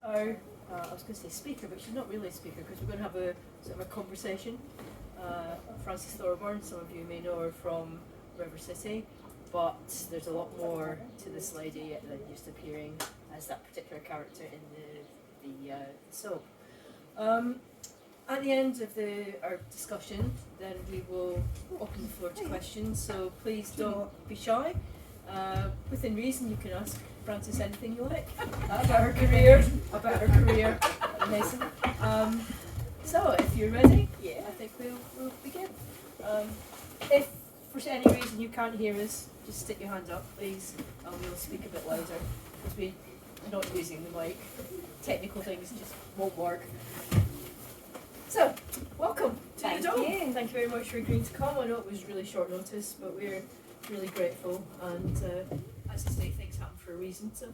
Our, I was going to say speaker, but she's not really a speaker because we're going to have a sort of a conversation. Frances Thorburn, some of you may know her from River City, but there's a lot more to this lady than just appearing as that particular character in the soap. At the end of our discussion, then we will open the floor to questions, so please don't be shy. Within reason, you can ask Frances anything you like about her career, Amazing. So, if you're ready, I think we'll begin. If for any reason you can't hear us, just stick your hand up, please, and we'll speak a bit louder, because we're not using the mic. Technical things just won't work. So, welcome to the Dome. Thank you very much for agreeing to come. I know it was really short notice, but we're really grateful, and as I say, things happen for a reason, so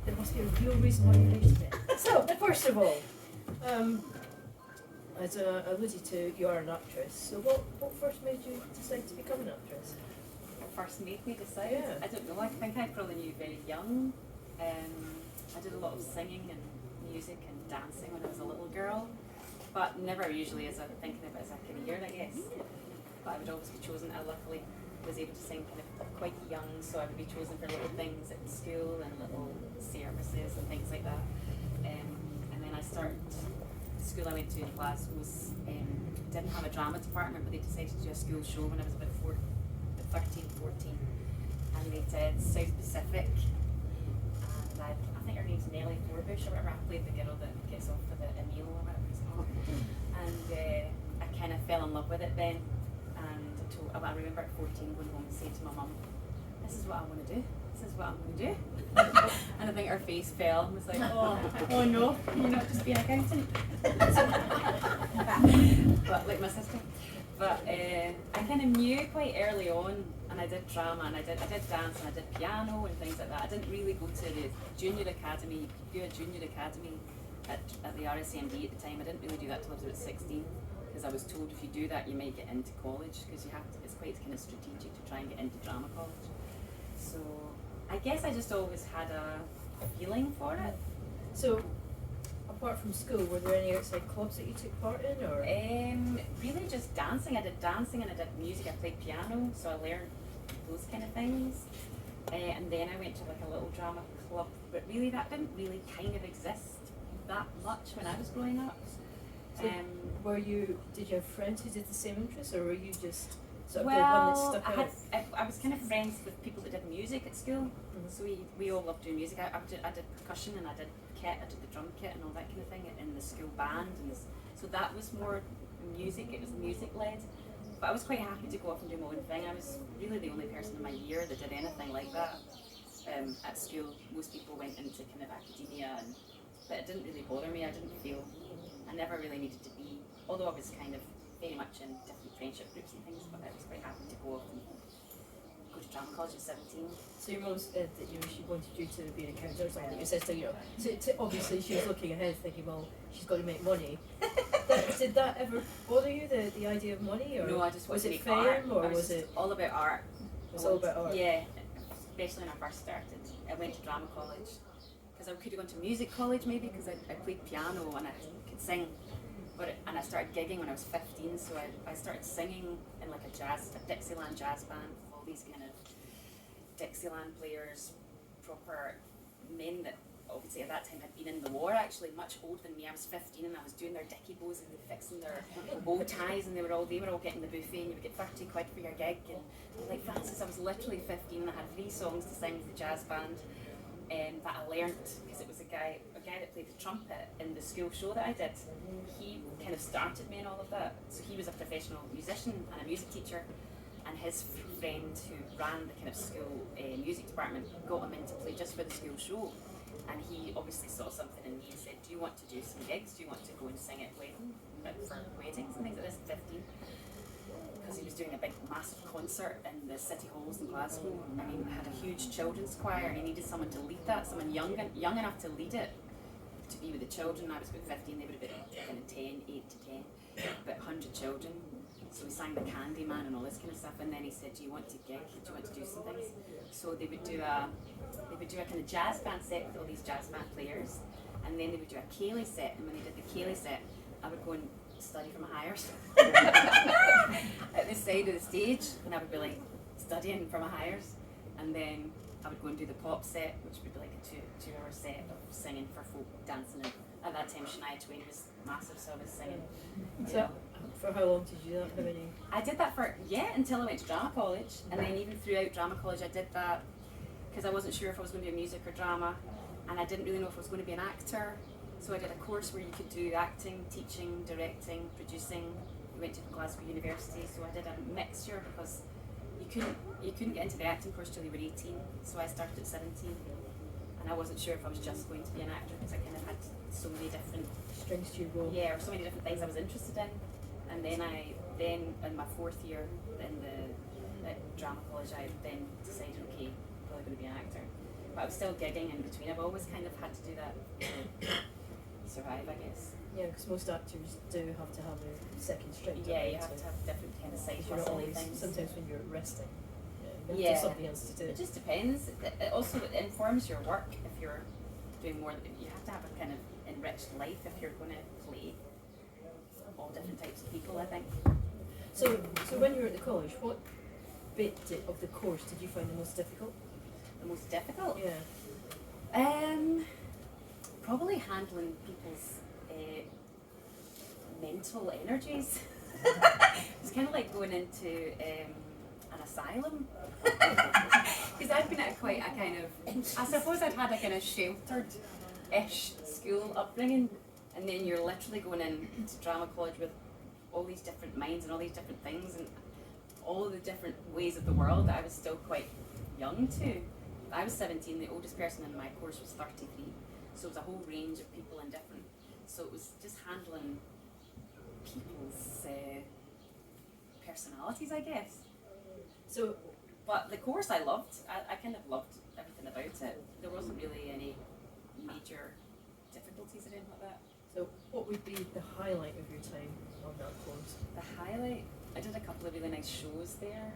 there must be a real reason why you're here today. So, first of all, as I alluded to, you are an actress, so what first made you decide to become an actress? What first made me decide? Yeah. I don't know, I think I probably knew very young. I did a lot of singing and music and dancing when I was a little girl, but never usually thinking of it as a career, I guess. But I would always be chosen. I luckily was able to sing kind of quite young, so I would be chosen for little things at school and little services and things like that. And then I started, the school I went to in Glasgow didn't have a drama department, but they decided to do a school show when I was about 13, 14. And they did South Pacific. And I think her name's Nellie Thorburn or whatever. I played the girl that gets off with a meal or whatever it's called. And I kind of fell in love with it then. And I remember at 14 going home and saying to my mum, this is what I want to do. This is what I'm going to do. And I think her face fell and was like, oh no, can you not just be an accountant? But like my sister. But I kind of knew quite early on, and I did drama and I did dance and I did piano and things like that. I didn't really go to the junior academy, do a junior academy at the RSMD at the time. I didn't really do that till I was about 16. Because I was told if you do that you might get into college, because it's quite kind of strategic to try and get into drama college. So I guess I just always had a feeling for it. So, apart from school, were there any outside clubs that you took part in, or? Really just dancing. I did dancing and I did music. I played piano, so I learned those kind of things. And then I went to like a little drama club, but really that didn't really kind of exist that much when I was growing up. So did you have friends who did the same interests, or were you just sort of the one that stuck out? I was kind of friends with people that did music at school, so we all loved doing music. I did percussion and I did kit, I did the drum kit and all that kind of thing in the school band, and so that was more music, it was music led. But I was quite happy to go off and do my own thing. I was really the only person in my year that did anything like that. At school, most people went into kind of academia, but it didn't really bother me. I never really needed to be, although I was kind of very much in different friendship groups and things, but I was quite happy to go off and go to drama college at 17. So your mum said that she wanted you to be an accountant or something, your sister, so obviously she was looking ahead thinking, well, she's got to make money. Did that ever bother you, the idea of money? Or no, I just wanted to make fame, art. or was it all about art? It was all about art? Yeah, especially when I first started. I went to drama college. Because I could have gone to music college maybe, because I played piano and I could sing, and I started gigging when I was 15, so I started singing in like a Dixieland jazz band with all these kind of Dixieland players, proper men that obviously at that time had been in the war, actually much older than me. I was 15 and I was doing their dicky bows and fixing their bow ties, and they were all getting the buffet, and you would get 30 quid for your gig, and I was like, Frances, I was literally 15 and I had 3 songs to sing with the jazz band. That I learnt because it was a guy that played the trumpet in the school show that I did. He kind of started me in all of that. So he was a professional musician and a music teacher, and his friend who ran the kind of school music department got him in to play just for the school show. And he obviously saw something in me and said, do you want to do some gigs? Do you want to go and sing at for weddings and things like this at 15? Because he was doing a big massive concert in the city halls in Glasgow. I mean, had a huge children's choir, and he needed someone to lead that, someone young enough to lead it, to be with the children. I was about 15, they would have been kind of 10, 8 to 10, about 100 children. So we sang the Candyman and all this kind of stuff, and then he said, do you want to gig? Do you want to do some things? So they would do a kind of jazz band set with all these jazz band players, and then they would do a Cayley set, and when they did the Cayley set, I would go and study for my hires at the side of the stage, and I would be like studying for my hires, and then I would go and do the pop set, which would be like a two-hour set of singing for folk dancing. And at that time, Shania Twain was massive, so I was singing. So, for how long did you do that? How many? I did that for until I went to drama college, and then even throughout drama college, I did that because I wasn't sure if I was going to do music or drama, and I didn't really know if I was going to be an actor. So I did a course where you could do acting, teaching, directing, producing. We went to Glasgow University, so I did a mixture because you couldn't get into the acting course till you were 18. So I started at 17, and I wasn't sure if I was just going to be an actor because I kind of had so many different Strings to your bow. or so many different things I was interested in. And then in my fourth year at drama college, I then decided, okay, I'm probably going to be an actor. But I was still gigging in between. I've always kind of had to do that to survive, I guess. Yeah, because most actors do have to have a second string. Yeah, you have to have different kind of side hustly things. Sometimes when you're resting, you Yeah. have something else to do. It just depends. It also informs your work. If you're doing more, you have to have a kind of enriched life if you're going to play all different types of people, I think. So when you were at the college, what bit of the course did you find the most difficult? The most difficult? Yeah. Probably handling people's mental energies. It's kind of like going into an asylum. Because I've been at quite a kind of, I suppose I'd had a kind of sheltered-ish school upbringing, and then you're literally going into drama college with all these different minds and all these different things and all the different ways of the world that I was still quite young to. I was 17, the oldest person in my course was 33, so it was a whole range of people and different, so it was just handling people's personalities, I guess. So, but the course I loved, I kind of loved everything about it. There wasn't really any major difficulties or anything like that. so what would be the highlight of your time on that course? The highlight, I did a couple of really nice shows there,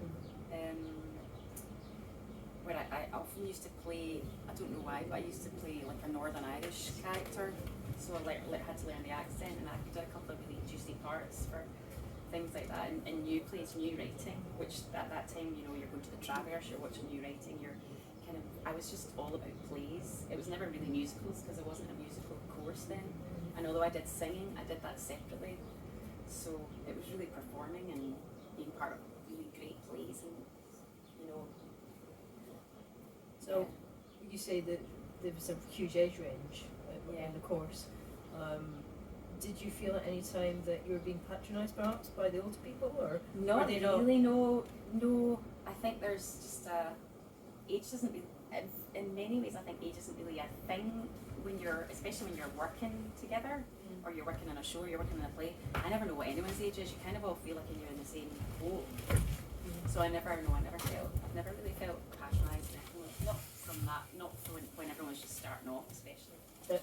where I often used to play, I don't know why, but I used to play like a Northern Irish character, so I had to learn the accent, and I did a couple of really juicy parts for things like that, and new plays, new writing, which at that time, you know, you're going to the Traverse, you're watching new writing, I was just all about plays. It was never really musicals because it wasn't a musical course then, and although I did singing, I did that separately, so it was really performing and being part of really great plays, and you know. So, you say that there was a huge age range Yeah. in the course. Did you feel at any time that you were being patronised perhaps by the older people, or Not were they not? really, no. I think there's just age doesn't really, in many ways I think age isn't really a thing when especially when you're working together, or you're working on a show, you're working on a play. I never know what anyone's age is, you kind of all feel like you're in the same boat. So I've never really felt patronised, not from that, not from when everyone's just starting off especially.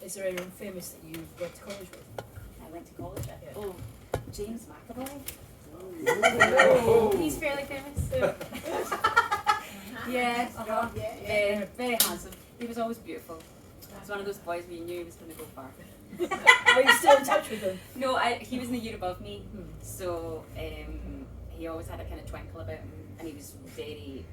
Is there anyone famous that you went to college with? I went to college at, Yeah. James McAvoy. Oh. He's fairly famous. Yeah, very, very handsome. He was always beautiful. He was one of those boys where you knew he was going to go far. Are you still in touch with him? No, he was in the year above me, so he always had a kind of twinkle about him, and he was very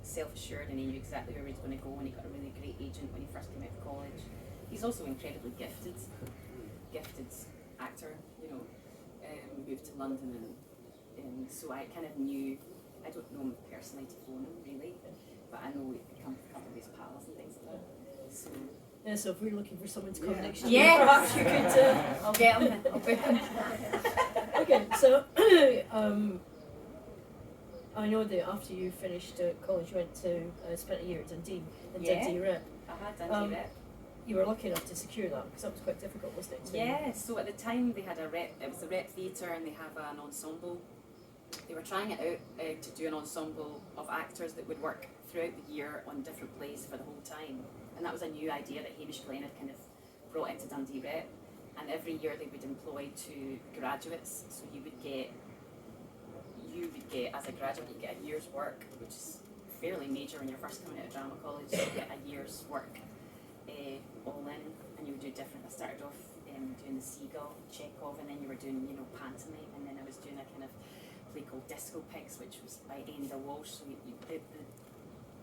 self-assured, and he knew exactly where he was going to go, and he got a really great agent when he first came out of college. He's also incredibly gifted actor, you know. Moved to London, and so I kind of knew, I don't know him personally to phone him really, but I know we've become a couple of his pals and things like that. So Yeah, so if we're looking for someone to come next year, Yeah. perhaps you could. I'll get him. I'll book him. Okay, so I know that after you finished college, you went to spent a year at Dundee and Yeah. Dundee Rep. I had Dundee Rep. You were lucky enough to secure that because that was quite difficult, wasn't it? Yeah, so at the time they had it was a rep theatre, and they have an ensemble. They were trying it out to do an ensemble of actors that would work throughout the year on different plays for the whole time. And that was a new idea that Hamish Glenn had kind of brought into Dundee Rep. And every year they would employ 2 graduates, so you would get, as a graduate, you get a year's work, which is fairly major when you're first coming out of drama college, so you get a year's work. all in, and you would do different. I started off doing the Seagull, Chekhov, and then you were doing, you know, pantomime, and then I was doing a kind of play called Disco Pigs, which was by Enda Walsh. So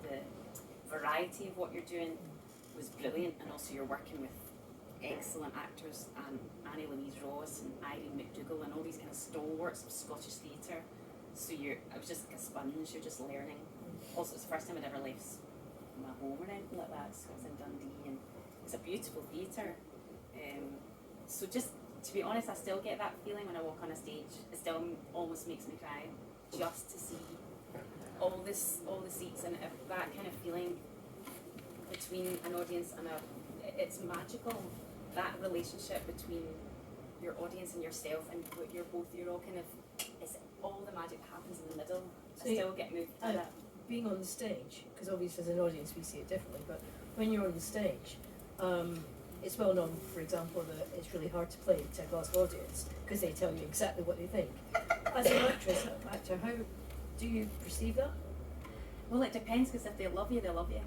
the variety of what you're doing was brilliant, and also you're working with excellent actors, Annie Louise Ross and Irene McDougall and all these kind of stalwarts of Scottish theatre. So I was just like a sponge, you're just learning. Also, it's the first time I'd ever left my home or anything like that, so I was in Dundee, and it's a beautiful theatre. So just, to be honest, I still get that feeling when I walk on a stage. It still almost makes me cry, just to see all the seats, and that kind of feeling between an audience and it's magical. That relationship between your audience and yourself, and you're all kind of, it's all the magic happens in the middle. So I still get moved by that. Being on the stage, because obviously as an audience we see it differently, but when you're on the stage, it's well known, for example, that it's really hard to play to a Glasgow audience because they tell you exactly what they think. As an actor, how do you perceive that? Well, it depends, because if they love you, they love you.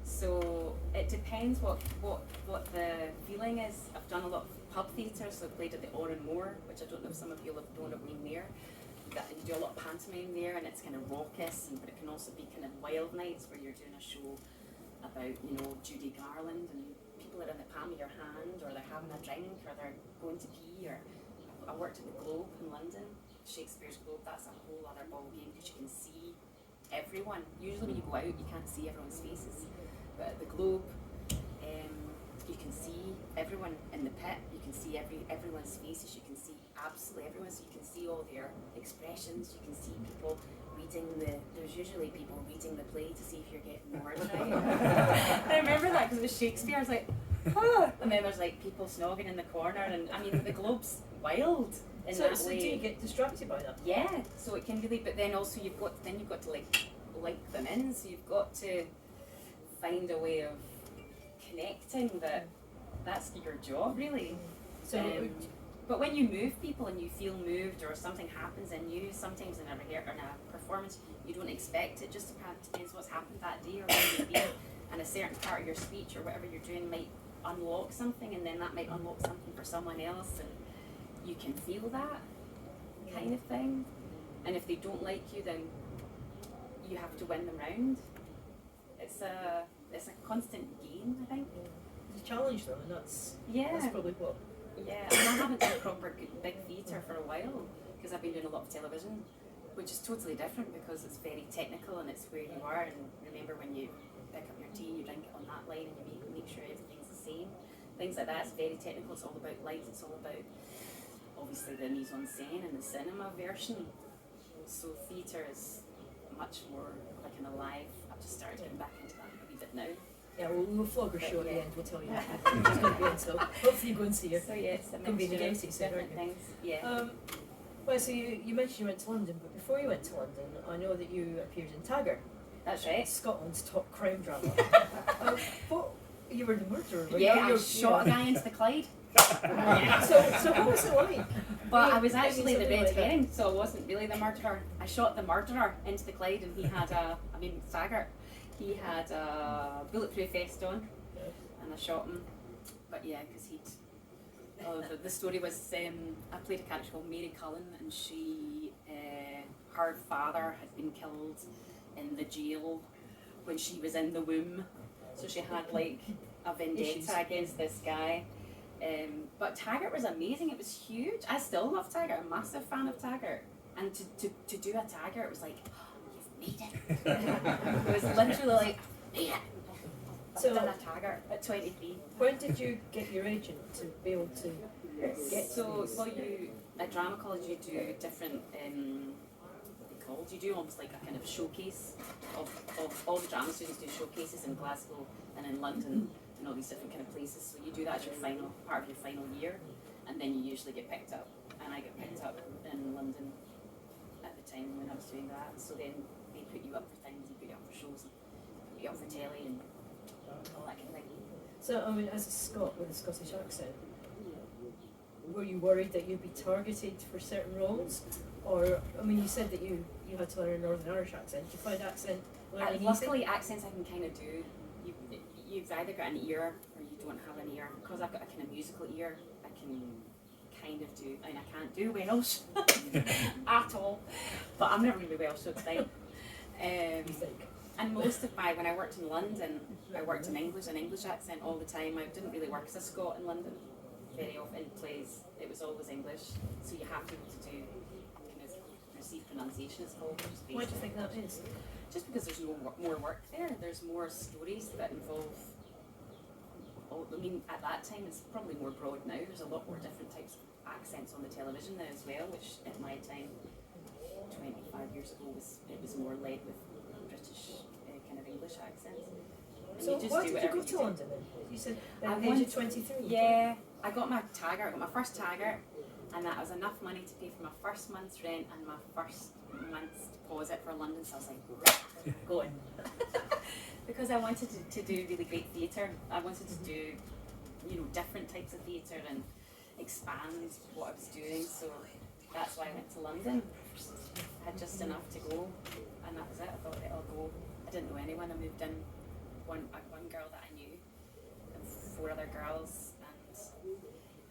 So it depends what the feeling is. I've done a lot of pub theatre, so I played at the Oran Moor, which I don't know if some of you have known of been there. You do a lot of pantomime there, and it's kind of raucous, but it can also be kind of wild nights where you're doing a show about, you know, Judy Garland, and people are in the palm of your hand, or they're having a drink, or they're going to pee. Or I worked at the Globe in London, Shakespeare's Globe. That's a whole other ball game, because you can see everyone. Usually when you go out, you can't see everyone's faces, but at the Globe, you can see everyone in the pit. You can see everyone's faces. You can see absolutely everyone. So you can see all their expressions. You can see people reading there's usually people reading the play to see if you're getting words right. I remember that because it was Shakespeare. I was like, ah. And then there's like people snogging in the corner, and I mean the Globe's wild in that way. Do you get distracted by that? Yeah, so it can really, but then also you've got to like them in, so you've got to find a way of connecting that's your job really. So but when you move people and you feel moved, or something happens in you, sometimes in a performance you don't expect it, just depends what's happened that day or where you've been, and a certain part of your speech or whatever you're doing might unlock something, and then that might unlock something for someone else, and you can feel that kind of thing. And if they don't like you, then you have to win them round. It's a constant game, I think. It's a challenge though, and that's probably what. Yeah, and I haven't done proper big theatre for a while, because I've been doing a lot of television, which is totally different because it's very technical and it's where you are. And remember, when you pick up your tea, you drink it on that line, and you make sure everything's the same. Things like that, it's very technical. It's all about light. It's all about obviously the mise en scène and the cinema version. So theatre is much more like an alive. I've just started getting back into that a wee bit now. Yeah, we'll flog her show at the end, we'll tell you she's going to be in, so hopefully you go and see her. So yeah, it's a Could be the mixture game of different things. Yeah. Well, so you mentioned you went to London, but before you went to London, I know that you appeared in Taggart. That's right. Scotland's top crime drama. You were the murderer, right? Yeah, I shot a guy into the Clyde. So what was it like? But I was actually the red herring, so I wasn't really the murderer. I shot the murderer into the Clyde, and he had Taggart. He had a bulletproof vest on, and I shot him. But yeah, because the story was, I played a character called Mary Cullen, and her father had been killed in the jail when she was in the womb. So she had like a vendetta against this guy. But Taggart was amazing. It was huge. I still love Taggart. I'm a massive fan of Taggart. And to do a Taggart was like, made it. It was literally like, made it. So, I've done a Taggart at 23. When did you get your agent to be able to get? So, at drama college you do different, you do almost like a kind of showcase of all the drama students do showcases in Glasgow and in London and all these different kind of places. So you do that as your final part of your final year, and then you usually get picked up. And I got picked up in London at the time when I was doing that. So then they put you up for things, they put you up for shows, put you up for telly and all that kind of thing. So I mean, as a Scot with a Scottish accent, were you worried that you'd be targeted for certain roles? Or, I mean, you said that you had to learn a Northern Irish accent. Did you find accent learning easy? Luckily, accents I can kind of do. you've either got an ear or you don't have an ear. Because I've got a kind of musical ear, I can kind of do, I mean, I can't do Welsh at all, but I'm never really Welsh, so it's fine. And most of when I worked in London, I worked in English, an English accent all the time. I didn't really work as a Scot in London very often in plays. It was always English, so you have to be able to do kind of received pronunciation, it's called. Why do you think that is? Just because there's more work there. There's more stories that involve. I mean, at that time it's probably more broad now. There's a lot more different types of accents on the television now as well, which at my time, 25 years ago, it was more led with British kind of English accents. So why did you go to London then? You said at the age of 23? Yeah, I got my tagger, I got my first tagger, and that was enough money to pay for my first month's rent and my first month's deposit for London, so I was like, going. Because I wanted to do really great theatre. I wanted to do, different types of theatre and expand what I was doing, so that's why I went to London. I had just enough to go, and that was it. I thought, I'll go. I didn't know anyone. I moved in one girl that I knew and 4 other girls, and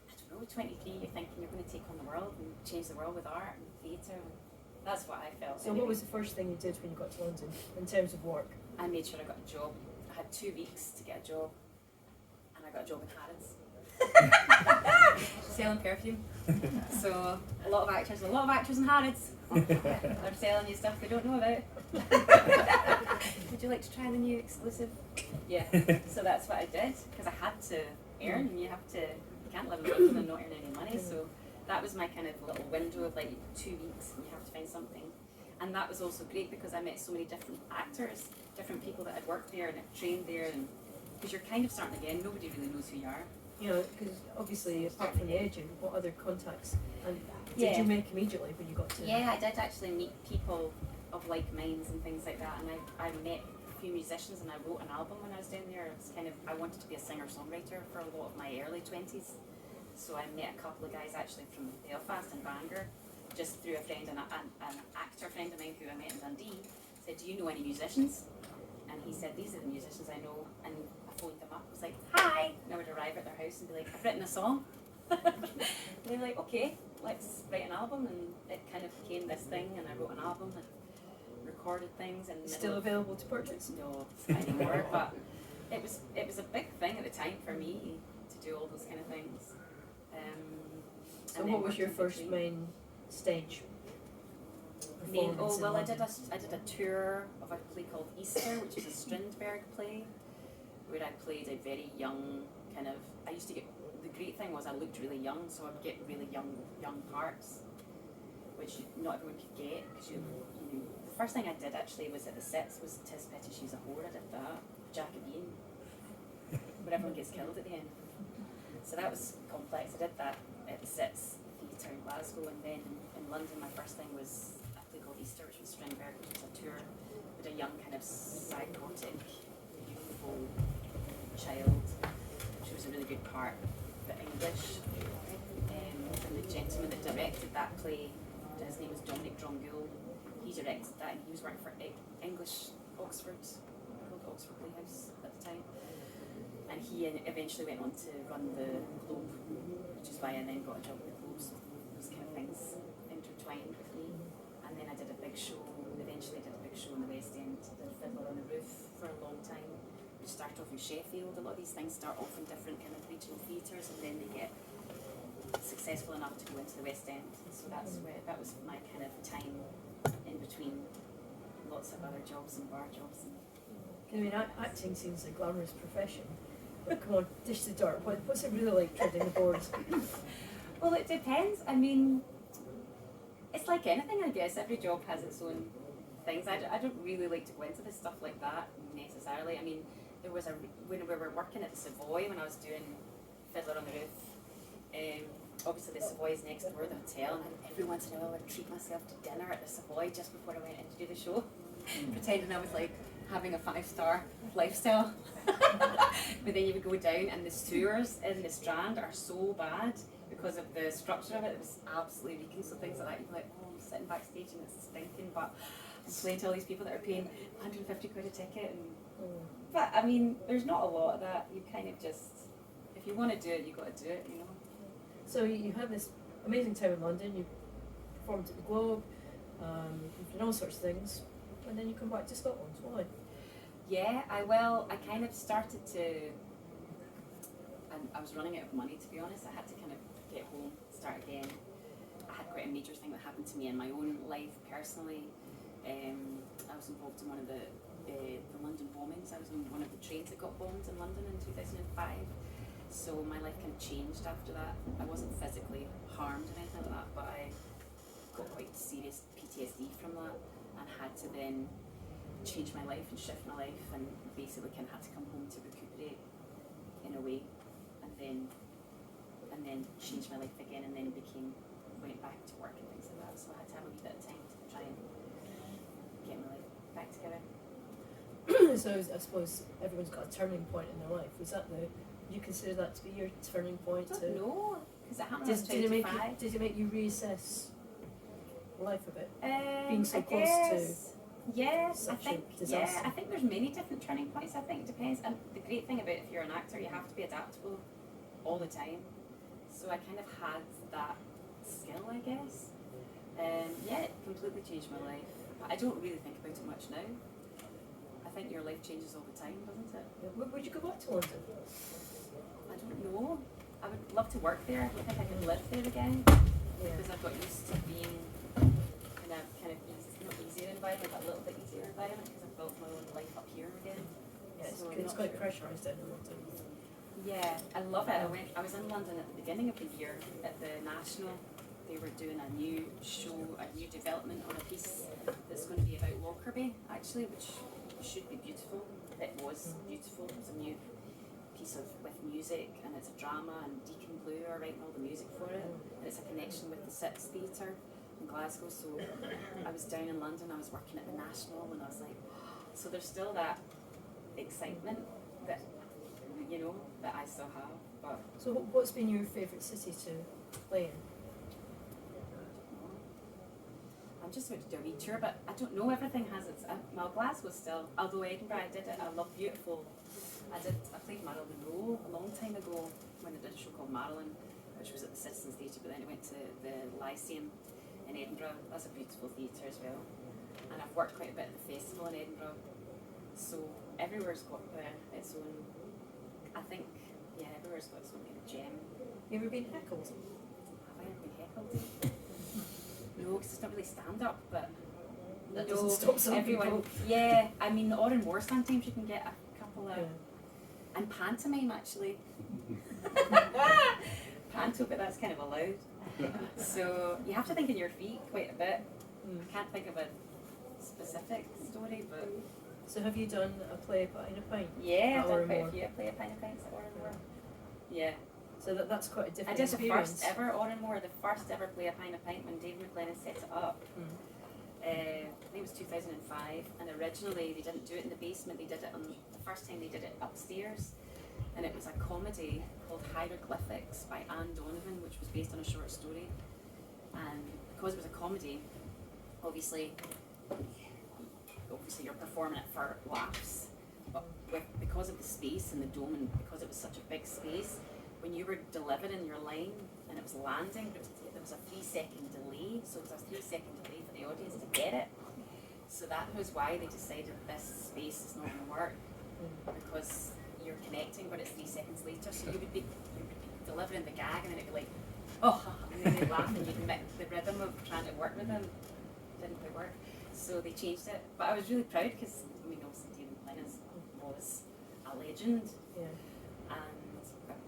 I don't know, 23, you're thinking you're going to take on the world and change the world with art and theatre. That's what I felt. So what was the first thing you did when you got to London in terms of work? I made sure I got a job. I had 2 weeks to get a job, and I got a job in Harrods. Selling perfume. So a lot of actors in Harrods are selling you stuff they don't know about. Would you like to try the new exclusive? Yeah. So that's what I did, because I had to earn, and you can't live in London and not earn any money. So that was my kind of little window of like 2 weeks, and you have to find something. And that was also great because I met so many different actors, different people that had worked there and had trained there, and because you're kind of starting again, nobody really knows who you are. Because obviously, apart from the agent, what other contacts and did you make immediately when you got to? Yeah, I did actually meet people of like minds and things like that, and I met a few musicians, and I wrote an album when I was down there. It's I wanted to be a singer-songwriter for a lot of my early 20s, so I met a couple of guys actually from Belfast and Bangor, just through a friend, and an actor friend of mine who I met in Dundee said, "Do you know any musicians?" And he said, "These are the musicians I know." And I phoned them up. I was like, "Hi!" And I would arrive at their house and be like, "I've written a song." And they were like, "Okay, let's write an album." And it kind of became this thing, and I wrote an album and recorded things. And still available to purchase? No, anymore. But it was a big thing at the time for me to do all those kind of things. So what was your first main stage? Well, I did a tour of a play called Easter, which is a Strindberg play, where I played a very young kind of. I used to get. The great thing was I looked really young, so I'd get really young parts, which not everyone could get because The first thing I did actually was at the sets was "'Tis Pity She's a Whore." I did that, Jacobean, where everyone gets killed at the end. So that was complex. I did that at the Sets Theatre in Glasgow, and then in London my first thing was a play called Easter, which was Strindberg, which was a tour with a young kind of psychotic, youthful child. She was a really good part, but English. And the gentleman that directed that play, his name was Dominic Dromgoole, he directed that, and he was working for English Oxford, called Oxford Playhouse at the time. And he eventually went on to run the Globe, which is why I then got a job at the Globe. So those kind of things intertwined with me. And then I did a big show, eventually did a big show in the West End, did Fiddler on the Roof for a long time, which started off in Sheffield. A lot of these things start off in different kind of regional theatres, and then they get successful enough to go into the West End. So that was my kind of time in between lots of other jobs and bar jobs. I mean, acting seems a glamorous profession. But come on, dish the dirt. What's it really like treading the boards? Well, it depends. I mean, it's like anything, I guess. Every job has its own things. I don't really like to go into this stuff like that necessarily. I mean, there was when we were working at the Savoy, when I was doing Fiddler on the Roof, obviously the Savoy is next door to the hotel, and every once in a while I would treat myself to dinner at the Savoy just before I went in to do the show, pretending I was like having a 5-star lifestyle. But then you would go down, and the sewers in the Strand are so bad because of the structure of it. It was absolutely reeking, so things like that, you'd be like, "Oh, I'm sitting backstage and it's stinking," but explain to all these people that are paying 150 quid a ticket. But I mean, there's not a lot of that. You kind of just, if you want to do it, you got to do it, you know. So you had this amazing time in London. You performed at the Globe. You've done all sorts of things, and then you come back to Scotland. Why? Yeah, I kind of started to, and I was running out of money, to be honest. I had to kind of get home, start again. I had quite a major thing that happened to me in my own life personally. I was involved in one of the London bombings. I was on one of the trains that got bombed in London in 2005. So my life kind of changed after that. I wasn't physically harmed or anything like that, but I got quite serious PTSD from that and had to then change my life and shift my life, and basically kind of had to come home to recuperate in a way, and then change my life again, and then went back to work and things like that. So I had to have a wee bit of time to try and get my life back together. So I suppose everyone's got a turning point in their life. Was that you consider that to be your turning point? I don't know, because it happened when I was 25. Did it make you reassess life a bit? Being so I close guess, to I think there's many different turning points. I think it depends, and the great thing about if you're an actor, you have to be adaptable all the time. So I kind of had that skill, I guess. It completely changed my life, but I don't really think about it much now. I think your life changes all the time, doesn't it? Yeah. Would you go back to London? I don't know. I would love to work there. I don't think I could live there again, because I've got used to being in a kind of not easier environment, but a little bit easier environment, because I've built my own life up here again. Yeah, so it's quite pressurised down in London. Yeah, I love it. I was in London at the beginning of the year at the National. They were doing a new show, a new development on a piece that's going to be about Lockerbie, actually, which should be beautiful. It was beautiful. It was a new piece with music, and it's a drama, and Deacon Blue are writing all the music for it, and it's a connection with the Sits Theatre in Glasgow. So I was down in London, I was working at the National, and I was like, so there's still that excitement that, you know, that I still have. But so what's been your favourite city to play in? I'm just about to do a wee tour, but I don't know, everything has its, well, Glasgow still, although Edinburgh I did it, I love beautiful, I played Marilyn Monroe a long time ago when I did a show called Marilyn, which was at the Citizens Theatre, but then it went to the Lyceum in Edinburgh. That's a beautiful theatre as well. And I've worked quite a bit at the festival in Edinburgh, so everywhere's got its own, I think, everywhere's got its own kind of gem. You ever been heckled? Have I ever been heckled? No, because it's not really stand-up, but that doesn't stop some everyone. People. Yeah, I mean, or in more sometimes you can get a couple of, and pantomime actually. Panto, but that's kind of allowed. So you have to think on your feet quite a bit. I can't think of a specific story, but. So have you done a play at Pint a Pint? Yeah, I've done quite a few play at Pint a Pint at Oranmore. Yeah. So that's quite a different I did experience. the first ever Oranmore, the first ever play at Pint a Pint when David McLennan set it up. I think it was 2005, and originally they didn't do it in the basement. They did it the first time they did it upstairs, and it was a comedy called Hieroglyphics by Anne Donovan, which was based on a short story. And because it was a comedy, obviously you're performing it for laughs, but because of the space and the dome, and because it was such a big space, when you were delivering your line and it was landing, there was a 3-second delay, so it was a 3-second delay for the audience to get it. So that was why they decided this space is not going to work, because you're connecting, but it's 3 seconds later. So you would be delivering the gag, and then it'd be like, oh, and then they'd laugh, and you'd mix the rhythm of trying to work with them. Didn't quite work. So they changed it. But I was really proud, because I mean, obviously David McLennan was a legend. Yeah. And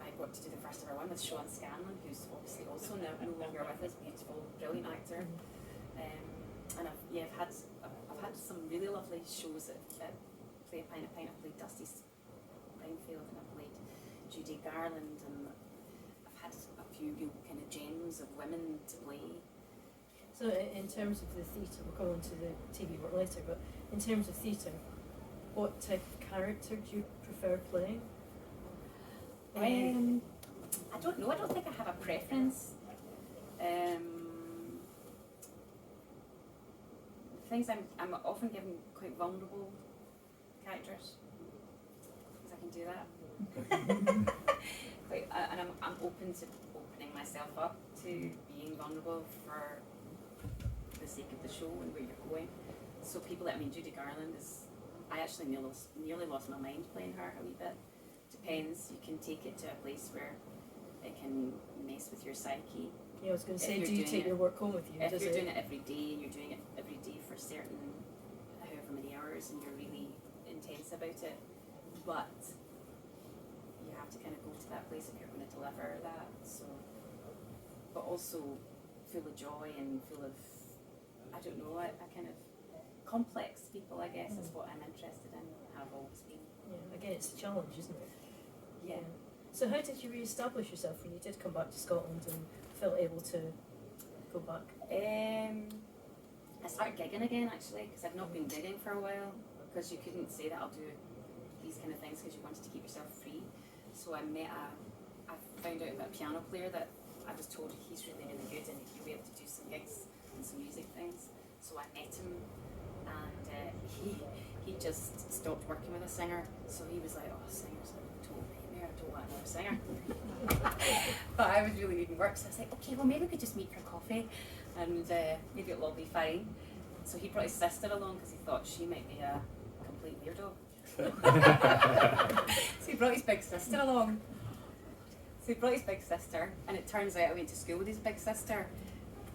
I got to do the first ever one with Sean Scanlon, who's obviously also no longer with us, beautiful, brilliant actor. And I've had some really lovely shows at Play a Pint a Pint. I've played Dusty Springfield, and I've played Judy Garland, and I've had a few kind of gems of women to play. So in terms of the theatre, we'll go on to the TV work later, but in terms of theatre, what type of character do you prefer playing? I don't know. I don't think I have a preference. things I'm often given quite vulnerable characters, because I can do that. And I'm open to opening myself up to being vulnerable for the sake of the show and where you're going. So people like, Judy Garland is, I actually nearly lost my mind playing her a wee bit. Depends, you can take it to a place where it can mess with your psyche. Yeah, I was going to say, do you take your work home with you? If you're doing it every day, and you're doing it every day for certain, however many hours, and you're really intense about it, but you have to kind of go to that place if you're going to deliver that. So, but also full of joy and full of, I don't know, a kind of complex people, I guess, is what I'm interested in, have always been. Yeah, again, it's a challenge, isn't it? Yeah. So how did you re-establish yourself when you did come back to Scotland and felt able to go back? I started gigging again, actually, because I'd not been gigging for a while, because you couldn't say that I'll do these kind of things because you wanted to keep yourself free. So I found out about a piano player that I was told he's really, really good and he'll be able to do some gigs and some music things. So I met him, and he just stopped working with a singer. So he was like, "Oh, singers are a total nightmare. I don't want another singer." But I was really needing work, so I was like, "Okay, well maybe we could just meet for coffee, and maybe it'll all be fine." So he brought his sister along because he thought she might be a complete weirdo. So he brought his big sister along. And it turns out I went to school with his big sister,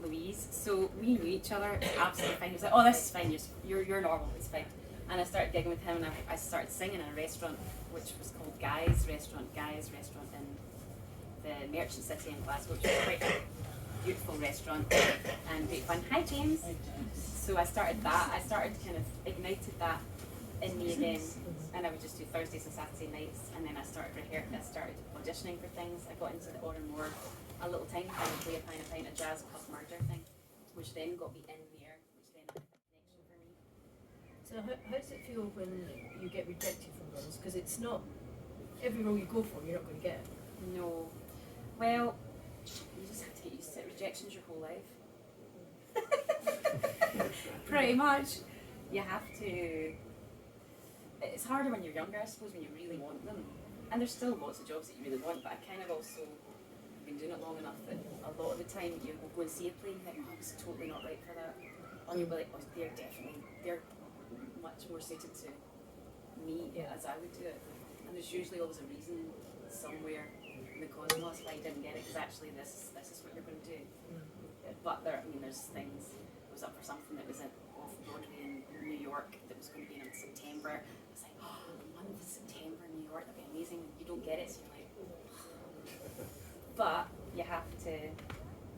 Louise. So we knew each other. It was absolutely fine. He was like, "Oh, this is fine. You're normal. It's fine." And I started gigging with him, and I started singing in a restaurant which was called Guy's Restaurant in the Merchant City in Glasgow, which was quite a beautiful restaurant and great fun. Hi, James. So I started that. I started kind of ignited that in me again, and I would just do Thursdays and Saturday nights, and then I started auditioning for things. I got into the Moore, a little tiny kind of play a pint of jazz plus murder thing, which then got me in there, which then had a connection for me. So how does it feel when you get rejected from roles? Because it's not every role you go for, you're not going to get. No. Well, you just have to get used to it. Rejection's your whole life. Pretty much. You have to. It's harder when you're younger, I suppose, when you really want them. And there's still lots of jobs that you really want, but I kind of also been doing it long enough that a lot of the time you will go and see a play and think, "Oh, it's totally not right for that." Or you'll be like, "Oh, they're much more suited to me as I would do it." And there's usually always a reason somewhere in the cosmos why you didn't get it, because actually this is what you're going to do. But there's things. I was up for something that was off Broadway in New York that was going to be in September. I was like, "Oh, the month of September in New York, that'd be amazing." You don't get it, so you're like, but you have to,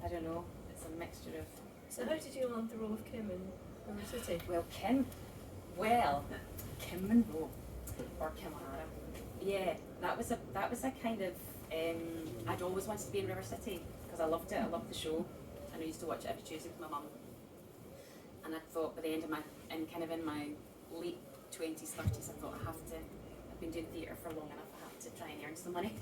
I don't know, it's a mixture of. So how did you land the role of Kim in River City? Well, Kim Monroe, or Kim O'Hara. Yeah, that was a kind of, I'd always wanted to be in River City because I loved it. I loved the show, and I used to watch it every Tuesday with my mum. And I thought by the end of in my late 20s, 30s, I thought I've been doing theatre for long enough, I have to try and earn some money.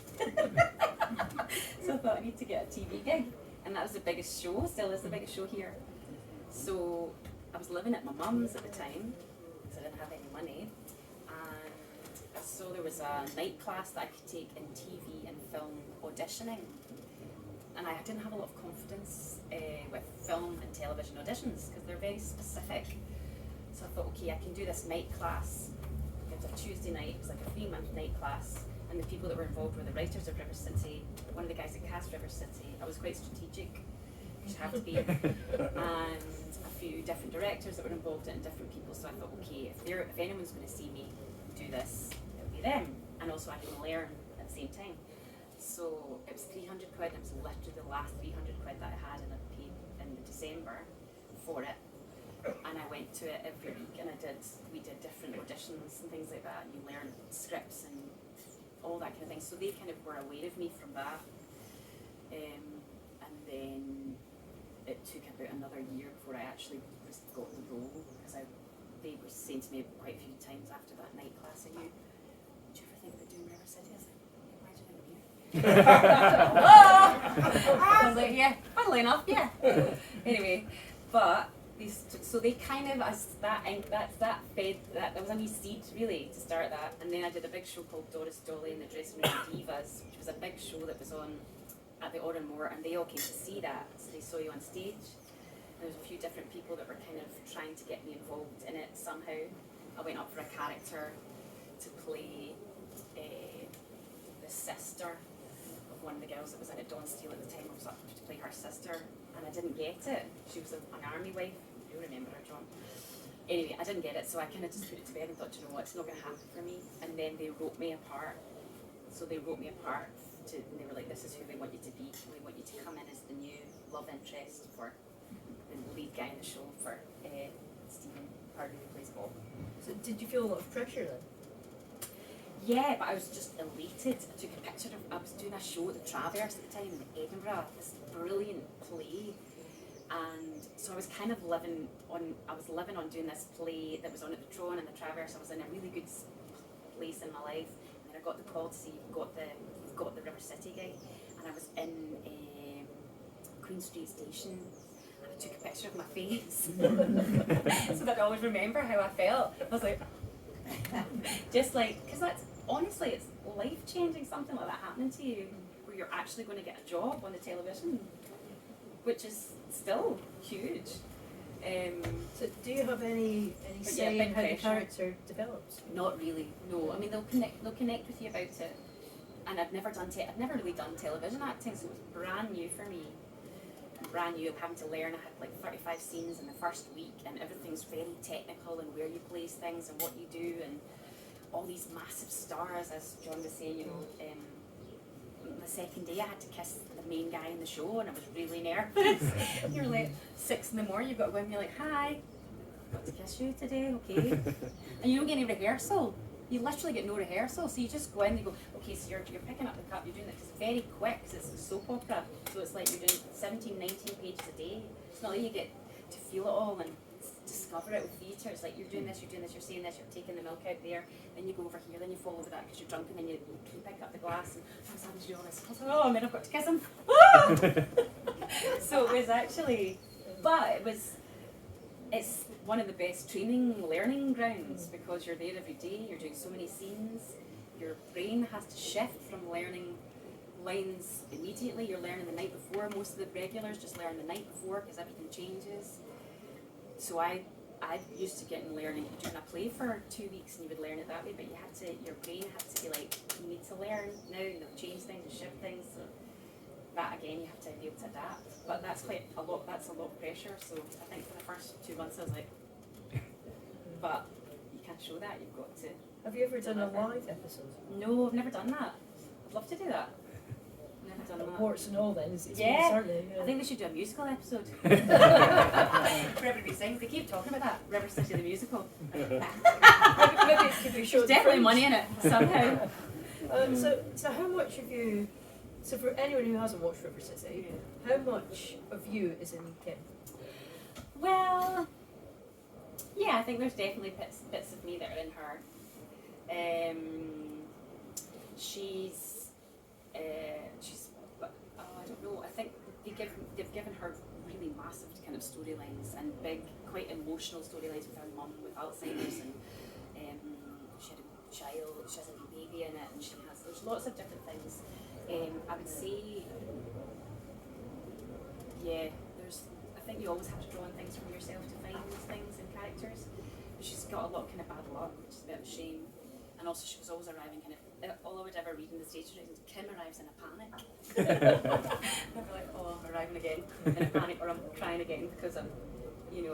So I thought I need to get a TV gig, and that was the biggest show, still is the biggest show here. So I was living at my mum's at the time, because I didn't have any money, and so there was a night class that I could take in TV and film auditioning. And I didn't have a lot of confidence with film and television auditions because they're very specific. So I thought, okay, I can do this night class. It was a Tuesday night, it was like a 3-month night class. And the people that were involved were the writers of River City, one of the guys that cast River City. I was quite strategic, which I have to be. And a few different directors that were involved in different people. So I thought, okay, if anyone's going to see me do this, it'll be them. And also I can learn at the same time. So it was 300 quid, and it was literally the last 300 quid that I had in December for it. And I went to it every week, and we did different auditions and things like that. You learn scripts and all that kind of thing. So they kind of were aware of me from that. And then it took about another year before I actually got the role, because they were saying to me quite a few times after that night class, "Would you ever think about doing River City?" I was like, "Why do you think I was like, yeah, funnily enough, yeah." Anyway, but So they kind of, as that fed, that was a wee seed really to start that. And then I did a big show called Doris, Dolly and the Dressing Room Divas, which was a big show that was on at the Oran Moor, and they all came to see that. So they saw you on stage. And there was a few different people that were kind of trying to get me involved in it somehow. I went up for a character to play the sister of one of the girls that was in it, Dawn Steele at the time. I was up to play her sister, and I didn't get it. She was an army wife. You remember her, John. Anyway, I didn't get it, so I kind of just put it to bed and thought, you know what, it's not going to happen for me. And then they wrote me a part. So they wrote me a part, and they were like, this is who we want you to be. We want you to come in as the new love interest for the lead guy in the show, for Stephen Pardon, who plays Bob. So did you feel a lot of pressure then? Yeah, but I was just elated. I took a picture I was doing a show at the Traverse at the time in Edinburgh, this brilliant play. And so I was kind of living on doing this play that was on at the Tron and the Traverse. I was in a really good place in my life, and then I got the call to say you've got the River City gig, and I was in Queen Street Station, and I took a picture of my face so that I always remember how I felt. I was like, just like, because that's honestly, it's life changing, something like that happening to you, where you're actually going to get a job on the television, which is still huge. So do you have any say in how the character develops? Not really, no. I mean, they'll connect with you about it. And I've never really done television acting, so it was brand new for me. Brand new, I'm having to learn. I had like 35 scenes in the first week, and everything's very technical, and where you place things and what you do, and all these massive stars, as John was saying, you know. The second day I had to kiss the main guy in the show, and I was really nervous. You're like 6 in the morning, you've got to go in and you're like, hi, got to kiss you today, okay? And you don't get any rehearsal. You literally get no rehearsal, so you just go in and you go, okay, so you're picking up the cup, you're doing it, 'cause it's very quick, because it's a soap opera, so it's like you're doing 17, 19 pages a day. It's not like you get to feel it all and discover it with theatre. It's like you're doing this, you're saying this, you're taking the milk out there, then you go over here, then you fall over that because you're drunk, and then you pick up the glass, and I was having to do all this. I was like, oh, and then I've got to kiss him. So it was actually, but it's one of the best training, learning grounds, because you're there every day, you're doing so many scenes, your brain has to shift from learning lines immediately. You're learning the night before. Most of the regulars just learn the night before because everything changes. So I used to get and learning, doing a play for 2 weeks, and you would learn it that way, but your brain had to be like, you need to learn now, change things and shift things. So that again, you have to be able to adapt. But that's a lot of pressure. So I think for the first 2 months I was like, but you can't show that, you've got to. Have you ever done a live episode? No, I've never done that. I'd love to do that. Never done that. Warts and all then, yeah. I think we should do a musical episode. For everybody sings, they keep talking about that, River City the musical. Maybe it could be shown. There's definitely money in it, somehow. So how much of you, so for anyone who hasn't watched River City, how much of you is in Kim? Well, yeah, I think there's definitely bits of me that are in her. I don't know. I think they've given her really massive kind of storylines, and big, quite emotional storylines with her mum with Alzheimer's, and she had a child. She has a wee baby in it, and there's lots of different things. I would say, yeah, I think you always have to draw on things from yourself to find these things in characters. But she's got a lot of kind of bad luck, which is a bit of a shame. And also she was always arriving kind of, all I would ever read in the stage is Kim arrives in a panic. I'd be like, oh, I'm arriving again in a panic, or I'm crying again because she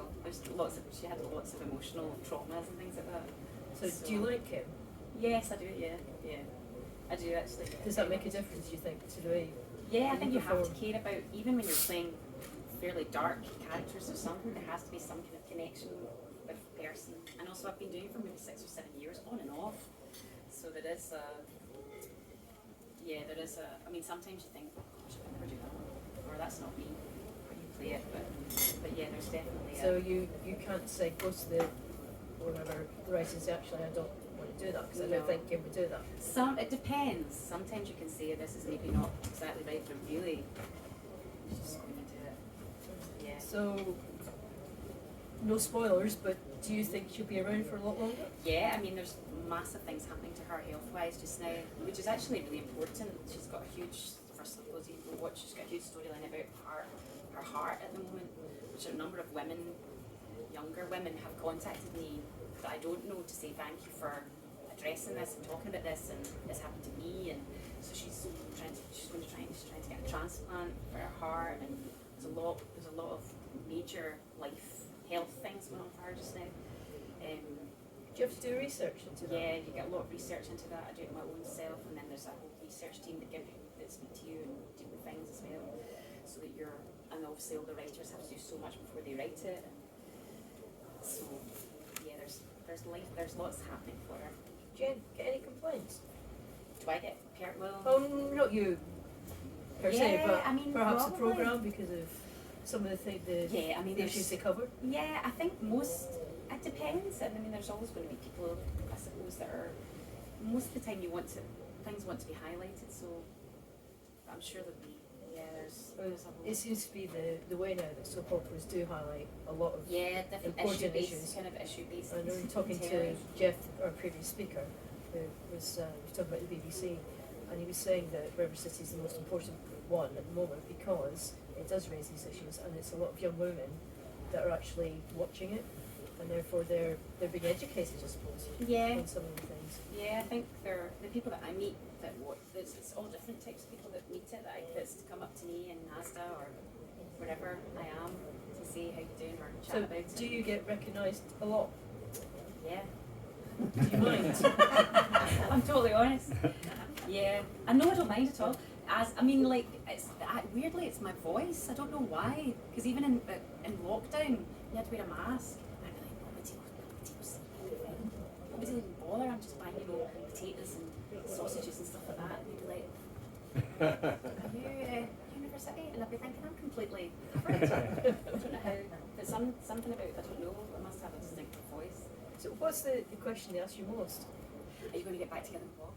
had lots of emotional traumas and things like that. So do you like Kim? Yes, I do, yeah. I do actually. Does that make a difference, do you think, to the way? Yeah, I think you have to care about, even when you're playing fairly dark characters or something, there has to be some kind of connection with the person. And also I've been doing it for maybe 6 or 7 years, on and off. So there is I mean, sometimes you think, oh, should I never do that? Or that's not me, or you play it, but yeah, there's definitely So you can't say close to the whatever the writer say, actually I don't want to do that, because I don't think Kim would do that. It depends. Sometimes you can say this is maybe not exactly right, but really, you're just going to do it. Yeah. So no spoilers, but do you think she'll be around for a lot longer? Yeah, I mean, there's massive things happening to her health-wise just now, which is actually really important. She's got a huge, for those of you who watch, she's got a huge storyline about her heart at the moment, which a number of women, younger women, have contacted me that I don't know to say thank you for addressing this and talking about this, and this happened to me, and so she's trying to get a transplant for her heart, and there's a lot of major life health things going on for her just now. Do you have to do research into that? Yeah, you get a lot of research into that. I do it my own self, and then there's a whole research team that speak to you and deal with things as well, so that and obviously all the writers have to do so much before they write it. So yeah, there's lots happening for her. Jen, get any complaints? Do I get well? Oh, not you per se, but I mean, perhaps the probably. programme because of some of the issues they cover. Yeah, I think it depends. I mean, there's always going to be people, I suppose, that are most of the time things want to be highlighted. So I'm sure there'll be. Yeah, it seems to be the way now that soap operas do highlight a lot of different important issues. Kind of issue-based. I know you're talking to Jeff, our previous speaker, who was talking about the BBC, and he was saying that River City is the most important one at the moment because it does raise these issues, and it's a lot of young women that are actually watching it, and therefore they're being educated, I suppose, on some of the things. Yeah, I think they're the people that I meet that watch. It's all different types of people that meet it. That's to come up to me in NASDA or wherever I am to say how you're doing or chat about it. Do you get recognised a lot? Yeah. Do you mind? I'm totally honest. Yeah, I know I don't mind at all. Weirdly, it's my voice. I don't know why. Because even in lockdown, you had to wear a mask. I'd be like, nobody will see anything. Nobody will even bother. I'm just buying, potatoes and sausages and stuff like that. And they'd be like, are you university? And I'd be thinking, I'm completely different. I don't know how. But something about, I don't know, I must have a distinctive voice. So what's the question they ask you most? Are you going to get back together with Bob?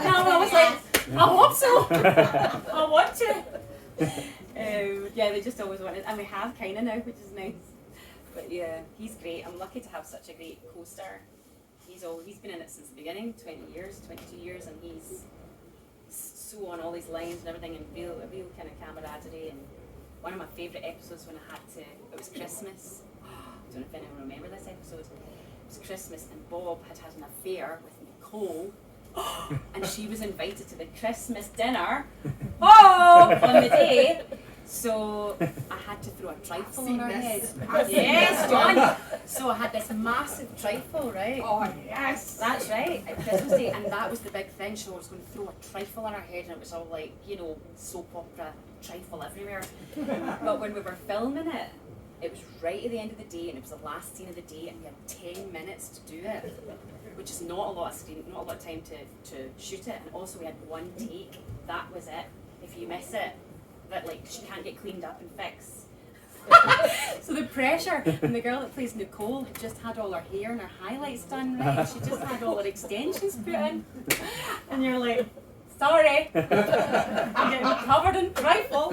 No, I was like, I hope so. I want to. Yeah, they just always wanted, and we have kind of now, which is nice. But yeah, he's great. I'm lucky to have such a great co-star. He's been in it since the beginning, 22 years, and he's so on all these lines and everything, and real kind of camaraderie. And one of my favourite episodes when it was Christmas. I don't know if anyone remember this episode. It was Christmas, and Bob had an affair with Nicole, and she was invited to the Christmas dinner on the day. So I had to throw a trifle on her head. Yes, John. So I had this massive trifle, right? Oh yes, that's right, at Christmas Day, and that was the big thing. She was going to throw a trifle on her head, and it was all like, soap opera trifle everywhere. But when we were filming it, it was right at the end of the day, and it was the last scene of the day, and we had 10 minutes to do it, which is not a lot of time to shoot it. And also we had one take. That was it. If you miss it, that she can't get cleaned up and fixed. So the pressure, and the girl that plays Nicole had just had all her hair and her highlights done right. She just had all her extensions put in, and you're like, sorry, I'm getting covered in trifle.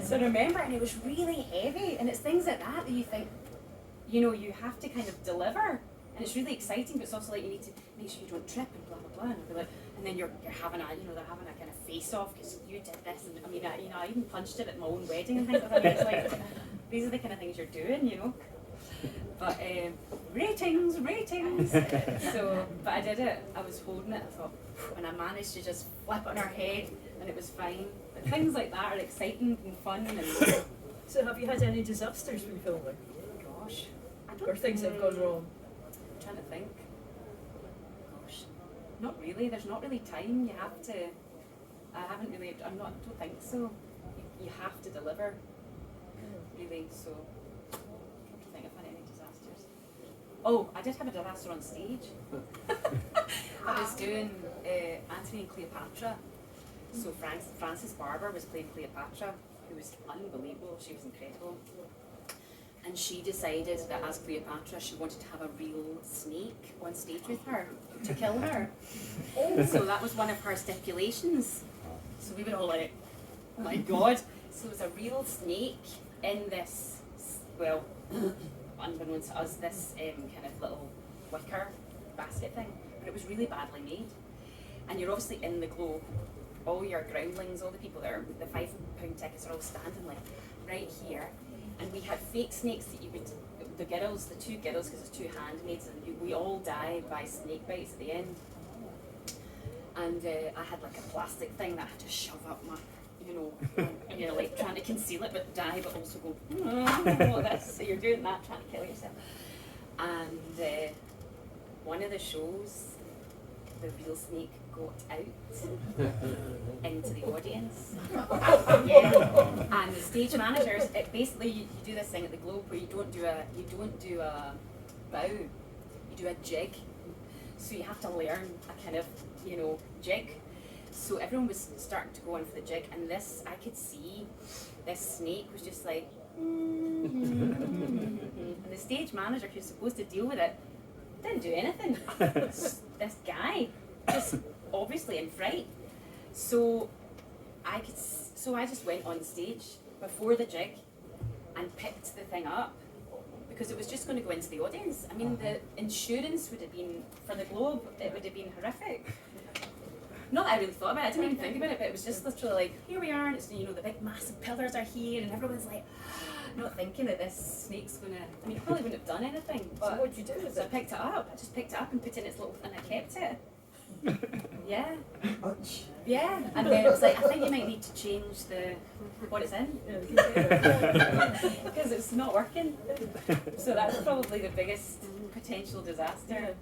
So remember, and it was really heavy, and it's things like that you think, you have to kind of deliver, and it's really exciting, but it's also like you need to make sure you don't trip and blah blah blah, and I'll be like, and then you're having a they're having a kind of face off because you did this, and I even punched it at my own wedding and things like that. It's like these are the kind of things you're doing, But ratings. So, but I did it. I was holding it. I thought, and I managed to just flip it on her head, and it was fine. But things like that are exciting and fun. And so, have you had any disasters when filming? Gosh, or things that have gone wrong? I'm trying to think. Gosh, not really. There's not really time. You have to. I don't think so. You have to deliver. Really. So. I think I've had any disasters. Oh, I did have a disaster on stage. I was doing Antony and Cleopatra. So Frances Barber was playing Cleopatra, who was unbelievable. She was incredible. And she decided that as Cleopatra, she wanted to have a real snake on stage with her to kill her. So that was one of her stipulations. So we were all like, oh my God. So it was a real snake in this well, unbeknownst to us, this kind of little wicker basket thing, but it was really badly made. And you're obviously in the Globe, all your groundlings, all the people that are with the £5 tickets are all standing like right here. And we had fake snakes that you would, the girls, the 2 girls, because it's 2 handmaids, and we all die by snake bites at the end. And I had like a plastic thing that I had to shove up my, and you're like trying to conceal it but die, but also go, this. So you're doing that, trying to kill yourself. And one of the shows, the real snake got out into the audience. Yeah. And the stage managers, it basically you do this thing at the Globe where you don't do a bow, you do a jig. So you have to learn a kind of, jig. So everyone was starting to go in for the jig, and this, I could see this snake was just like, and the stage manager who's supposed to deal with it didn't do anything. This guy, just obviously in fright. So I just went on stage before the jig and picked the thing up because it was just going to go into the audience. I mean, the insurance would have been, for the Globe, it would have been horrific. Not that I really thought about it, I didn't even think about it, but it was just literally like, here we are, and it's, the big massive pillars are here, and everyone's like, not thinking that this snake's gonna, I mean, it probably wouldn't have done anything, but so what'd you do with so it? I picked it up, I just picked it up and put it in its little, and I kept it. Yeah. Yeah, and then it was like, I think you might need to change what it's in. Because it's not working. So that's probably the biggest potential disaster.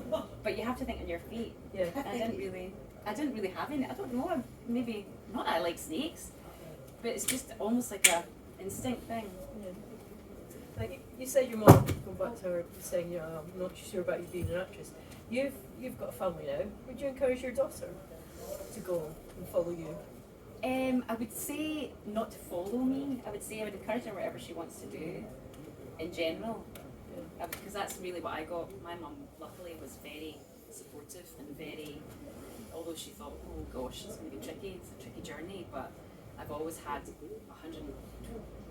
But you have to think on your feet. Yeah. I didn't really have any, I don't know, maybe, not that I like snakes, but it's just almost like a instinct thing. Yeah. Like you said, your mom, going back to her saying, I'm not sure about you being an actress. You've got a family now. Would you encourage your daughter to go and follow you? I would say not to follow me. I would say I would encourage her whatever she wants to do, in general. Yeah. Because that's really what I got. My mum, luckily, was very supportive and very, although she thought, oh gosh, it's going to be tricky, it's a tricky journey, but I've always had 150%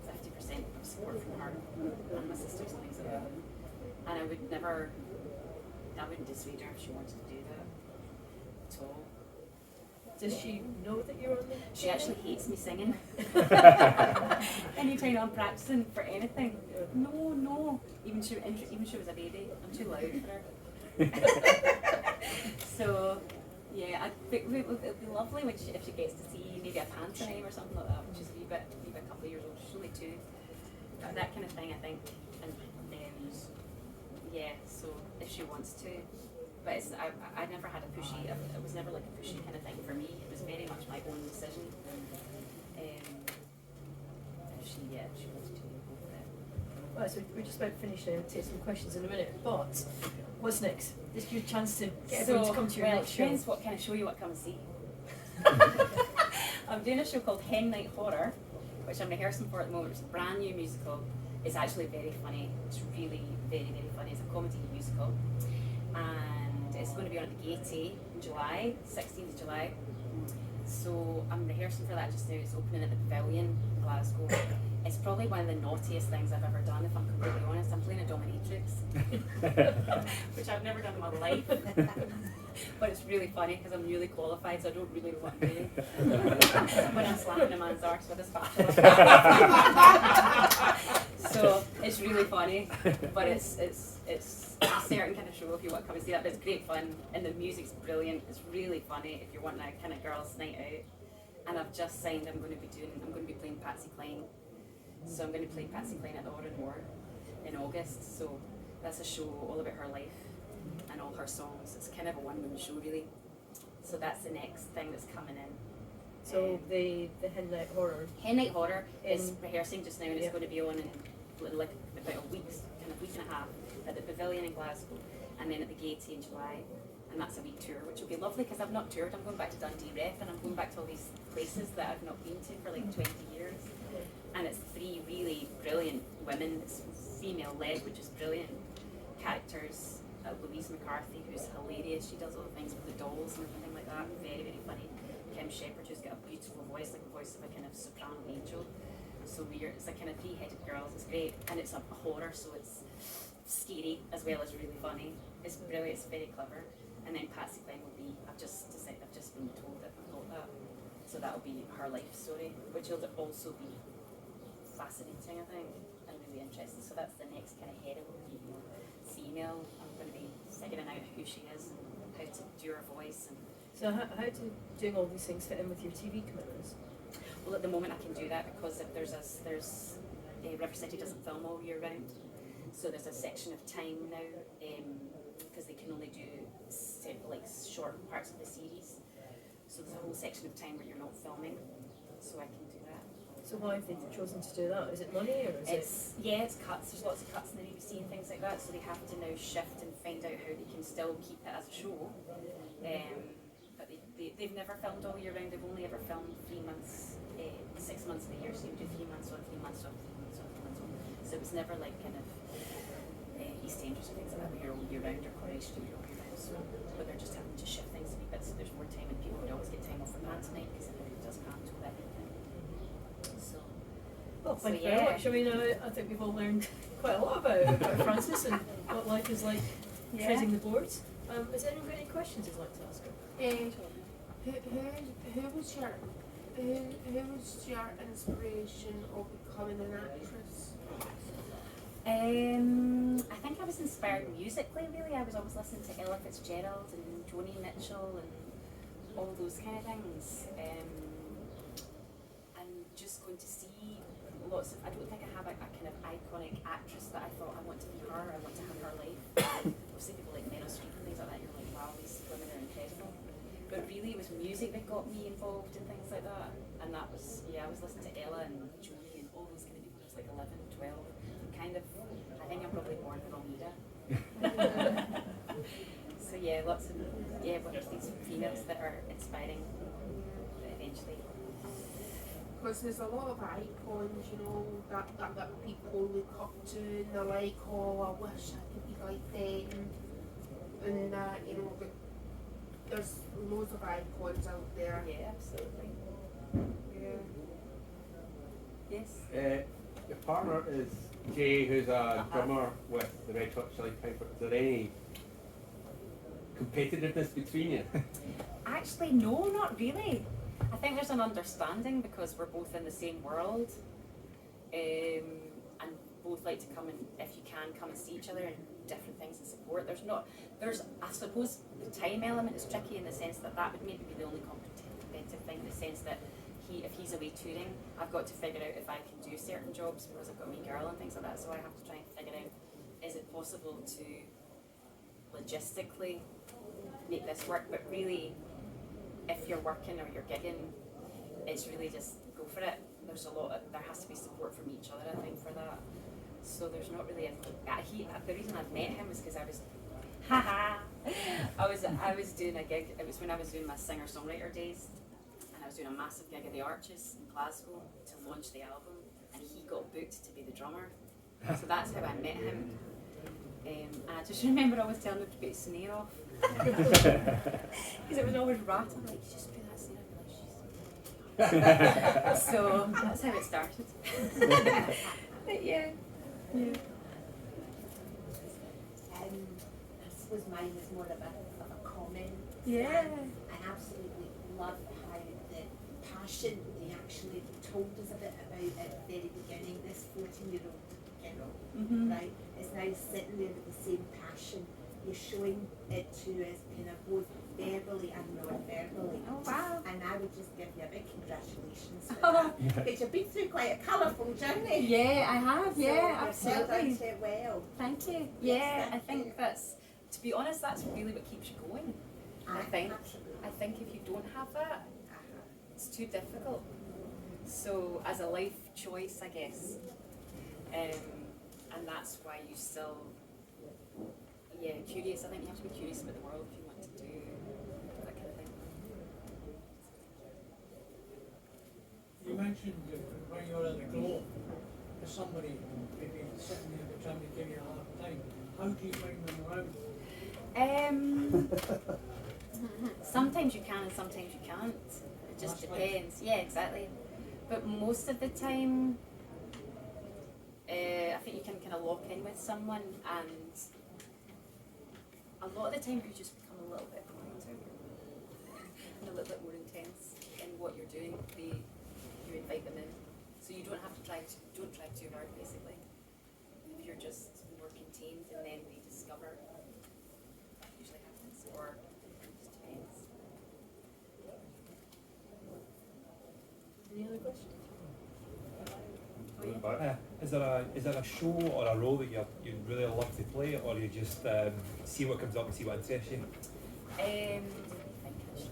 of support from her and my sisters and things like that. And I wouldn't dissuade her if she wanted to do that at all. Does she know that you're on the She actually hates me singing. Anytime I'm practicing for anything, no. Even she was a baby, I'm too loud for her. So, yeah, it would be lovely when if she gets to see maybe a pantomime or something like that, which is a wee bit a couple of years old. She's only 2. But that kind of thing, I think, and yeah. So if she wants to. But I never had a pushy, it was never like a pushy kind of thing for me. It was very much my own decision. If she wanted to go for it. Right, so we're just about to finish now, take some questions in a minute, but what's next? This is your chance to get everyone to come to your next show. Depends what kind of show you want to come and see. I'm doing a show called Hen Night Horror, which I'm rehearsing for at the moment. It's a brand new musical. It's actually very funny. It's really very, very funny. It's a comedy musical. And it's going to be on at the Gaiety in July, 16th of July. So I'm rehearsing for that just now. It's opening at the Pavilion in Glasgow. It's probably one of the naughtiest things I've ever done, if I'm completely honest. I'm playing a dominatrix, which I've never done in my life. But it's really funny because I'm newly qualified, so I don't really know what I'm doing. When I'm slapping a man's arse with a spatula. So it's really funny, but it's a certain kind of show if you want to come and see that. But it's great fun, and the music's brilliant. It's really funny if you're wanting a kind of girls' night out. And I've just signed. I'm going to be playing Patsy Cline. So I'm going to play Patsy Cline at the Oran Moor in August. So that's a show all about her life and all her songs. It's kind of a one-woman show, really. So that's the next thing that's coming in. So the Hen Night Horror. Hen Night Horror is rehearsing just now, and it's going to be on in like about a week and a half at the Pavilion in Glasgow, and then at the Gaiety in July. And that's a wee tour, which will be lovely because I've not toured. I'm going back to Dundee Ref, and I'm going back to all these places that I've not been to for like 20 years. And it's 3 really brilliant women. It's female-led, which is brilliant. Characters. Louise McCarthy, who's hilarious. She does all the things with the dolls and everything like that. Very, very funny. Kim Shepherd, who's got a beautiful voice, like the voice of a kind of soprano angel. so weird. It's like kind of three-headed girls. It's great, and it's a horror, so it's scary as well as really funny. It's brilliant. It's very clever. And then Patsy Glen will be. I've just been told that I've got that, so that'll be her life story, which will also be fascinating, I think, and really interesting. So that's the next kind of heroine female. I'm going to be figuring out who she is and how to do her voice. And So how do doing all these things fit in with your TV commitments? well, at the moment I can do that because if there's River City doesn't film all year round, so there's a section of time now because they can only do like short parts of the series. So there's a whole section of time where you're not filming, so I can do that. So why have they chosen to do that? Is it money or is It's cuts. There's lots of cuts in the BBC and things like that, so they have to now shift and find out how they can still keep it as a show. But they've never filmed all year round. They've only ever filmed 3 months, 6 months of the year. So you do 3 months on, 3 months off, 3 months on, 3 months on. So it was never like kind of EastEnders and things like that, where you're all year round or Coronation Street, you're all year round. So, but they're just having to shift things a wee bit, so there's more time, and people would always get time off for pantomime because everybody does panto everything. So. Well, thank you yeah. very much. I mean, I think we've all learned quite a lot about Frances and what life is like treading the boards. Has anyone got any questions you'd like to ask her? Who was your inspiration of becoming an actress? I think I was inspired musically, really. I was always listening to Ella Fitzgerald and Joni Mitchell and all those kind of things. And just going to see lots of, I don't think I have a kind of iconic actress that I thought I want to be her, I want to have her life. Obviously people like Meryl Streep and things like that, you're like, wow, these women are incredible. But really it was music that got me involved in things like that. And that was, I was listening to Ella and Joni and all those kind of people when I was like 11, 12. Kind of, I think I'm probably born the wrong era. So lots of, what are these females that are inspiring eventually. Because there's a lot of icons, you know, that people look up to and they're like, oh, I wish I could be like them. And you know, but there's loads of icons out there. Yeah, absolutely. Yeah. Yes. Your partner is Jay, who's a drummer with the Red Hot Chili Peppers. Is there any competitiveness between you? Actually, no, not really. I think there's an understanding because we're both in the same world, and both like to come and, if you can, come and see each other and different things and support. I suppose the time element is tricky in the sense that would maybe be the only competitive thing, in the sense that if he's away touring, I've got to figure out if I can do certain jobs because I've got a wee girl and things like that, so I have to try and figure out, is it possible to logistically make this work. But really, if you're working or you're gigging, it's really just go for it. There has to be support from each other, I think, for that. So there's not really the reason I met him was because I was doing a gig. It was when I was doing my singer-songwriter days, and I was doing a massive gig at the Arches in Glasgow to launch the album, and he got booked to be the drummer. So that's how I met him. And I just remember always telling him to put the snare off. Because it was always rattling, like, just put that snare off. Like, so that's how it started. Yeah. I suppose mine was more of a comment. Yeah. I absolutely love how the passion they actually told us a bit about at the very beginning. This 14-year-old girl, right, is now sitting there with the same passion. You're showing it to us kind of both verbally and non-verbally. Oh wow. And I would just give you a big congratulations for that. Because you've been through quite a colourful journey. Yeah, I have. So Yeah, you've held on absolutely. to it well. Thank you. Yes, Yeah, thank I think you. that's, to be honest, that's really what keeps you going. I think. Absolutely. I think if you don't have that, it's too difficult. So as a life choice, I guess, and that's why you still, curious. I think you have to be curious about the world if you want to do that kind of thing. You mentioned when you were at the Globe, there's somebody maybe sitting there trying to give you a hard time. How do you bring them around? Sometimes you can and sometimes you can't. It just That's right. depends. Yeah, exactly. But most of the time, I think you can kind of lock in with someone, and a lot of the time you just become a little bit quieter and a little bit more intense in what you're doing. You invite them in, so you don't have to try too hard. Basically, if you're just more contained, and then they discover that usually happens, or it just depends. Any other questions? Is there a show or a role that you really love to play, or you just see what comes up and see what interests you? Let me think, actually.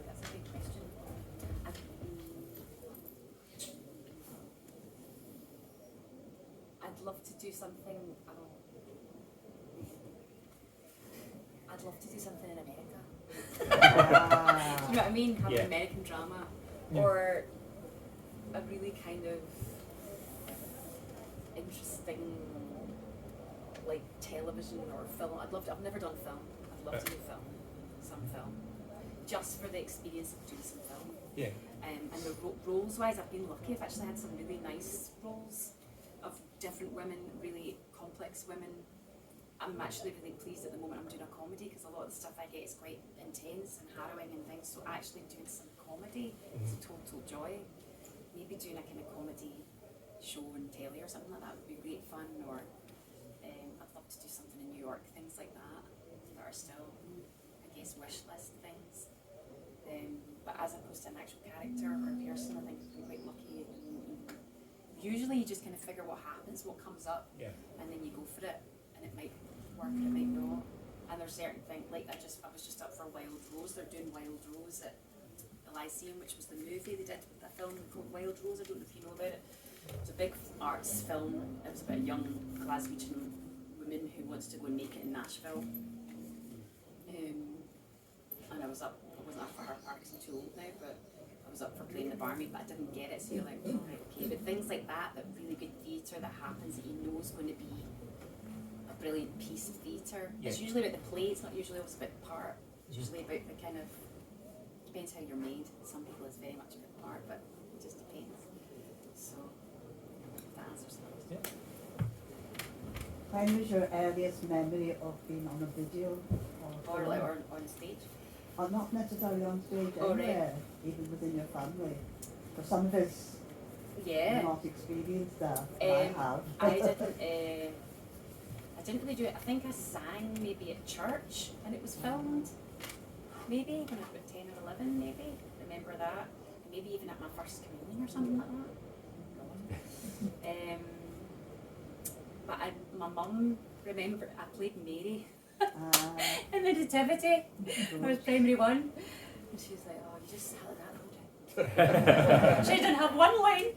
That's a big question. I'd love to do something. I'd love to do something in America. Do you know what I mean? Have an American drama, or a really kind of interesting, like, television or film. I've never done film. I'd love to do some film, just for the experience of doing some film. Yeah. And the roles-wise, I've been lucky. I've actually had some really nice roles of different women, really complex women. I'm actually really pleased at the moment I'm doing a comedy, because a lot of the stuff I get is quite intense and harrowing and things, so actually doing some comedy is a total joy. Maybe doing a kind of comedy show in telly or something like that would be great fun, or I'd love to do something in New York, things like that are still, I guess, wish list things. But as opposed to an actual character or person, I think I've been quite lucky. Usually you just kind of figure what happens, what comes up, and then you go for it. And it might work, it might not. And there's certain things, like I was just up for Wild Rose. They're doing Wild Rose at the Lyceum, which was the movie they did with the film called Wild Rose. I don't know if you know about it. It was a big arts film. It was about a young Glaswegian woman who wants to go and make it in Nashville. And I wasn't up for her part because I'm too old now, but I was up for playing the barmaid, but I didn't get it, so you're like, oh, right, okay. But things like that really good theatre that happens that you know is going to be brilliant piece of theatre. It's usually about the play, it's not usually always about the part. It's usually about the kind of, depends how you're made. Some people it's very much about the part, but it just depends. So, if that answers that. When was your earliest memory of being on a video? Or on stage? Or not necessarily on stage, Oh, anywhere, even within your family. For some of us, not experienced that, I have. I didn't really do it. I think I sang maybe at church and it was filmed. Maybe when I was about 10 or 11, maybe. Remember that. Maybe even at my first communion or something like that. But my mum remembered I played Mary in the Nativity. I was primary 1. And she was like, oh, you just sat like that the whole time. She didn't have one line.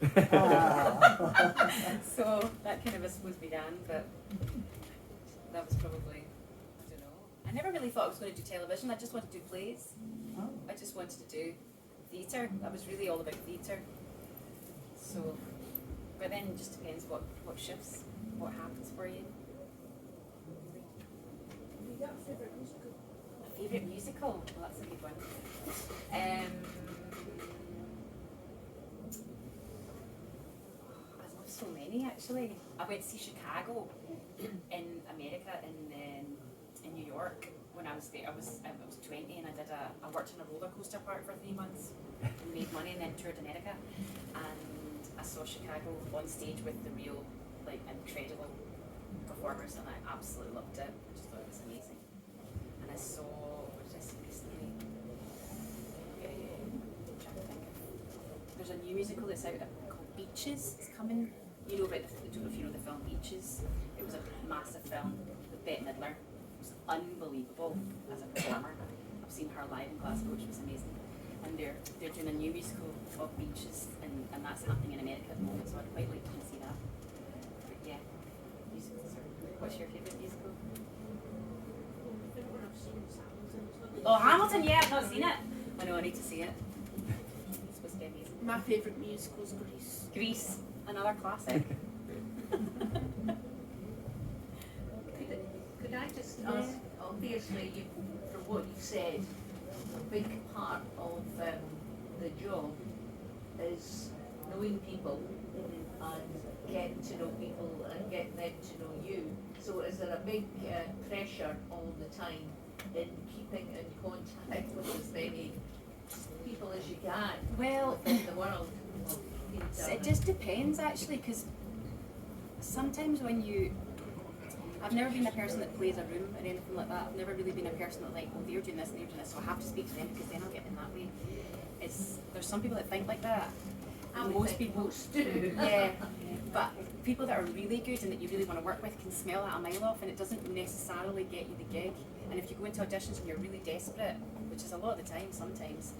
So that kind of, I suppose, began, but that was probably, I don't know. I never really thought I was going to do television. I just wanted to do plays. I just wanted to do theatre. That was really all about theatre. So, but then it just depends what shifts, what happens for you. You got a favourite musical? A favourite musical? Well, that's a good one. I love so many actually. I went to see Chicago in America in New York when I was there. I was 20 and I worked in a roller coaster park for 3 months and made money and then toured America, and I saw Chicago on stage with the real, like, incredible performers, and I absolutely loved it. I just thought it was amazing. And I saw, what did I see recently? I'm trying to think of, there's a new musical that's out called Beaches. It's coming. You know about I don't know if you know the film Beaches. It was a massive film with Bette Midler. It was unbelievable as a performer. I've seen her live in Glasgow, which was amazing. And they're doing a new musical of Beaches, and that's happening in America at the moment, so I'd quite like to see that. But yeah, musicals are. What's your favourite musical? The favourite one I've seen is Hamilton. Oh, Hamilton, yeah, I've not seen it. I know, I need to see it. It's supposed to be amazing. My favourite musical is Grease. Grease, another classic. Could I just ask, obviously, from what you said, big part of the job is knowing people and getting to know people and getting them to know you. So is there a big pressure all the time in keeping in contact with as many people as you can Well, in the world? it just depends actually, because sometimes when you, I've never been a person that plays a room or anything like that. I've never really been a person that like, oh, they're doing this and they're doing this, so I have to speak to them because then I'll get in that way. There's some people that think like that. Most people do. Yeah, but people that are really good and that you really want to work with can smell that a mile off, and it doesn't necessarily get you the gig. And if you go into auditions and you're really desperate, which is a lot of the time sometimes,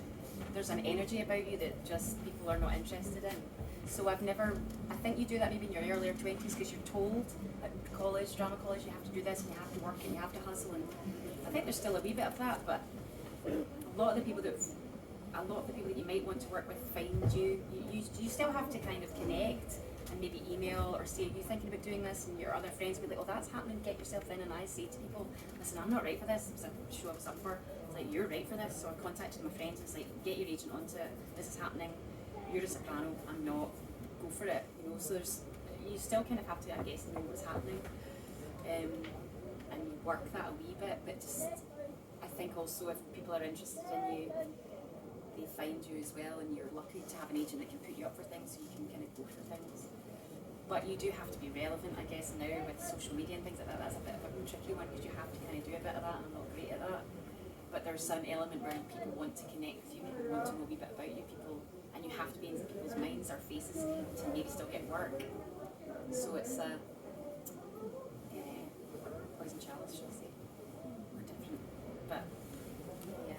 there's an energy about you that just people are not interested in. So I think you do that maybe in your earlier 20s because you're told at college, drama college, you have to do this and you have to work and you have to hustle, and I think there's still a wee bit of that, but a lot of the people that you might want to work with find you still have to kind of connect and maybe email or say, are you thinking about doing this? And your other friends will be like, oh, that's happening, get yourself in. And I say to people, listen, I'm not right for this. It's a show I was up for. It's like, you're right for this. So I contacted my friends and it's like, get your agent onto it. This is happening. You're a soprano, I'm not. Go for it. You know, so you still kind of have to, I guess, know what's happening. And work that a wee bit, but just, I think also if people are interested in you, they find you as well, and you're lucky to have an agent that can put you up for things so you can kind of go for things. But you do have to be relevant, I guess, now with social media and things like that. That's a bit of a tricky one because you have to kind of do a bit of that, and I'm not great at that. But there's some element where people want to connect with you, people want to know a wee bit about you, and you have to be in people's minds or faces to maybe still get work. So it's a poison chalice, shall I say. We're different, but yeah.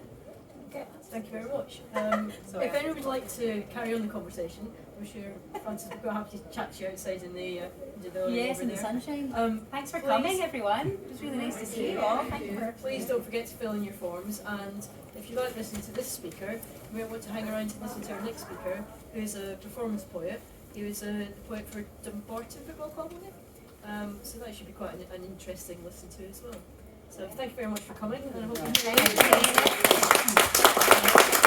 Okay, thank you very much. If anyone would like to carry on the conversation, I'm sure Frances will be happy to chat to you outside in the Yes, over in the there. sunshine. Thanks for please- coming, everyone. It was really nice to see you all. Thank you for. Please don't forget to fill in your forms, and if you like listening to this speaker, you may want to hang around to listen to our next speaker, who is a performance poet. He was the poet for Dumbarton Football Club, wasn't it? So that should be quite an interesting listen to as well. So thank you very much for coming, and I hope you enjoy it.